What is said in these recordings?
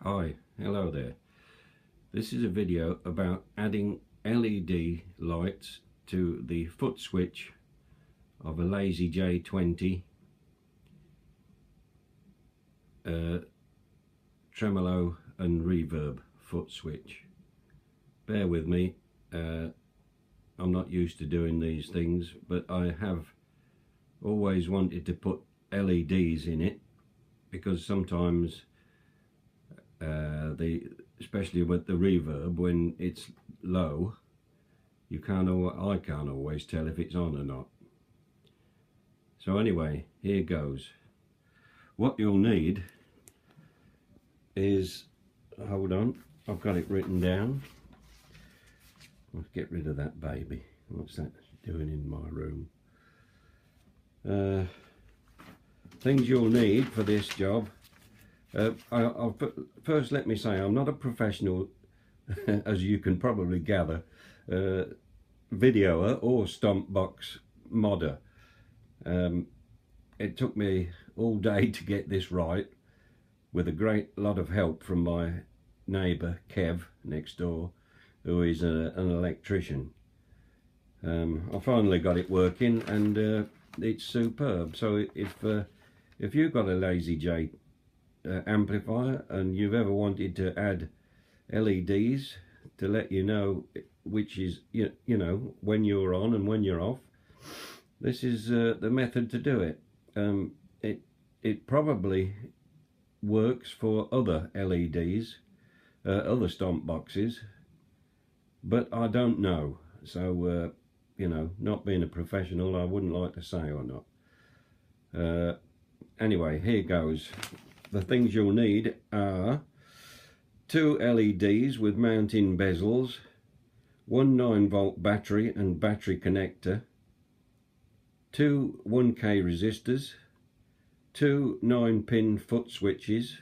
Hi, hello there. This is a video about adding LED lights to the foot switch of a lazy J20 tremolo and reverb foot switch. Bear with me, I'm not used to doing these things, but I have always wanted to put LEDs in it because sometimes especially with the reverb, when it's low, I can't always tell if it's on or not. So anyway, here goes. What you'll need is, hold on, I've got it written down. Let's get rid of that baby. What's that doing in my room? Things you'll need for this job. First let me say I'm not a professional, as you can probably gather, videoer or stomp box modder. It took me all day to get this right, with a great lot of help from my neighbour Kev next door, who is an electrician. I finally got it working, and it's superb. So if you've got a Lazy J amplifier and you've ever wanted to add LEDs to let you know which is you know when you're on and when you're off, this is the method to do it. It probably works for other LEDs, other stomp boxes, but I don't know. So you know, not being a professional, I wouldn't like to say or not. Anyway, here goes. The things you'll need are 2 LEDs with mounting bezels, one 9-volt battery and battery connector, 2 1K resistors, 2 9-pin foot switches,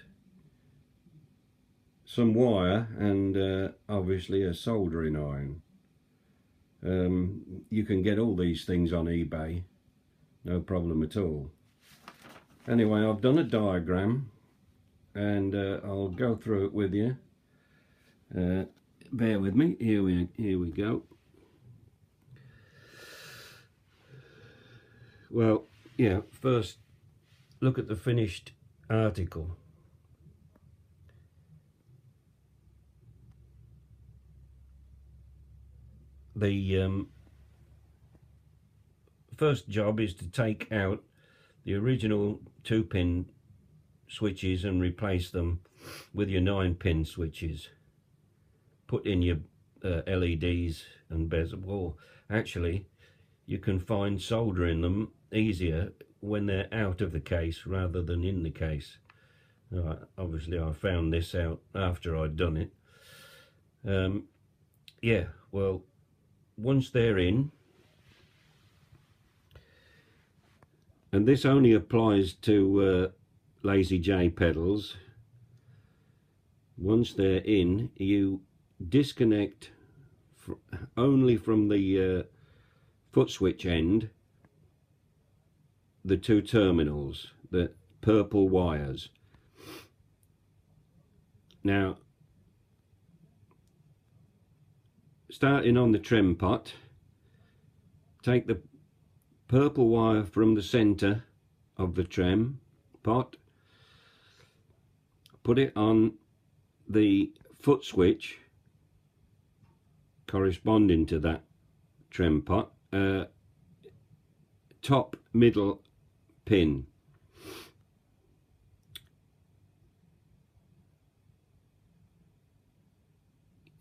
some wire, and obviously a soldering iron. You can get all these things on eBay, no problem at all. Anyway, I've done a diagram, and I'll go through it with you. Bear with me. Here we go. Well, yeah, first look at the finished article. The first job is to take out the original 2-pin switches and replace them with your 9-pin switches. Put in your LEDs and bezel. Well, actually, you can find soldering them easier when they're out of the case rather than in the case. Obviously, I found this out after I'd done it. Yeah, well, once they're in, and this only applies to Lazy J pedals, once they're in, you disconnect only from the foot switch end the 2 terminals, the purple wires. Now, starting on the trem pot, take the purple wire from the center of the trem pot, put it on the foot switch corresponding to that trem pot, top middle pin.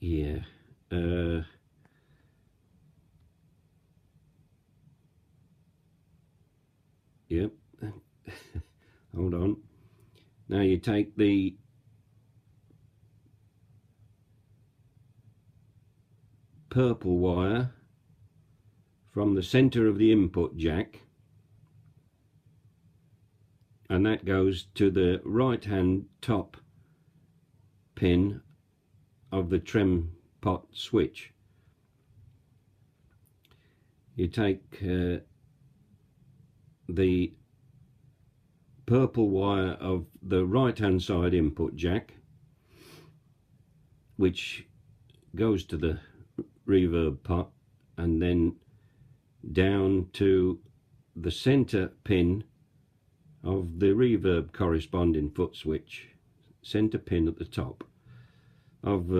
Yeah. Yep. Hold on. Now you take the purple wire from the center of the input jack, and that goes to the right hand top pin of the trem pot switch. You take the purple wire of the right hand side input jack which goes to the reverb pot and then down to the center pin of the reverb corresponding foot switch, center pin at the top of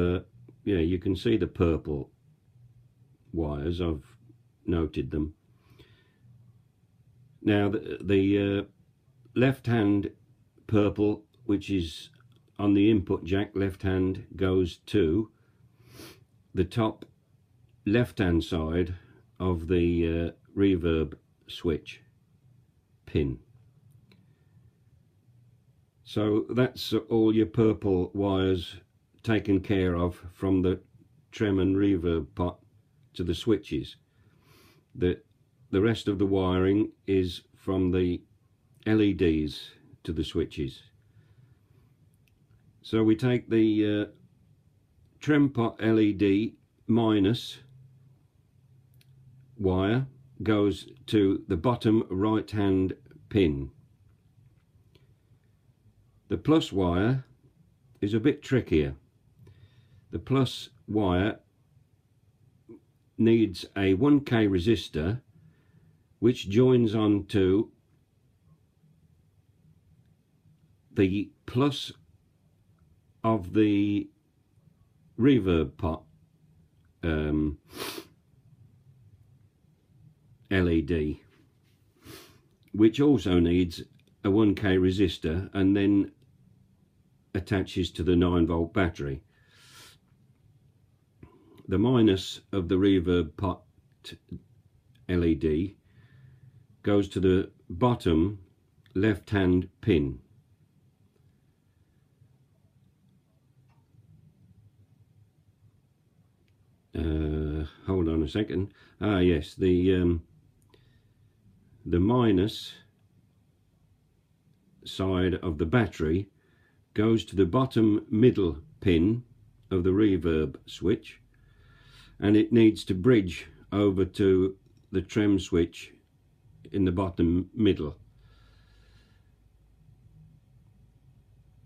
yeah, you can see the purple wires, I've noted them. Now the left hand purple, which is on the input jack, left hand, goes to the top left hand side of the reverb switch pin. So that's all your purple wires taken care of from the Trem and reverb pot to the switches. The rest of the wiring is from the LEDs to the switches. So we take the Trem pot LED minus wire, goes to the bottom right hand pin. The plus wire is a bit trickier. The plus wire needs a 1K resistor which joins on to the plus of the reverb pot LED, which also needs a 1K resistor and then attaches to the 9-volt battery. The minus of the reverb pot LED goes to the bottom left hand pin. Hold on a second. Ah yes, the minus side of the battery goes to the bottom middle pin of the reverb switch, and it needs to bridge over to the Trem switch in the bottom middle.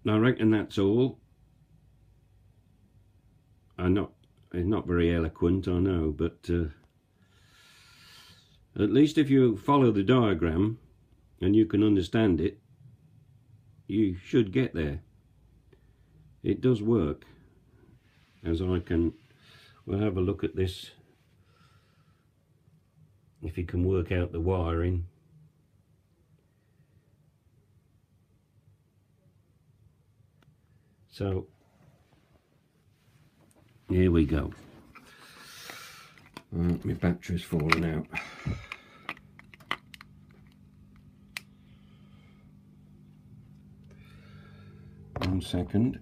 I reckon that's all. It's not very eloquent, I know, but at least if you follow the diagram and you can understand it, you should get there. It does work, as I can. We'll have a look at this, if you can work out the wiring. So here we go. My battery's fallen out. 1 second.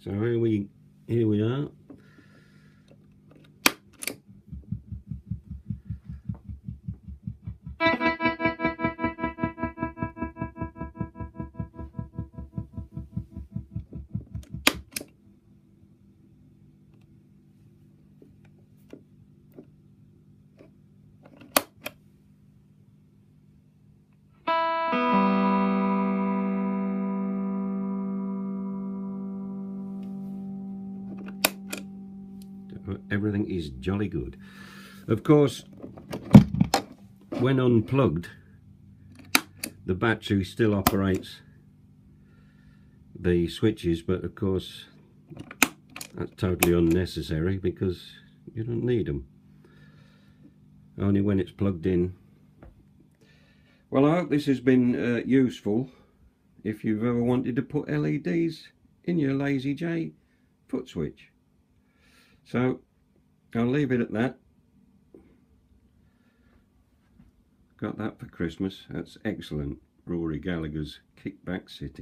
So here we are. Everything is jolly good. Of course, when unplugged, the battery still operates the switches, but of course that's totally unnecessary because you don't need them, only when it's plugged in. Well, I hope this has been useful if you've ever wanted to put LEDs in your Lazy J foot switch. So I'll leave it at that. Got that for Christmas. That's excellent. Rory Gallagher's Kickback City.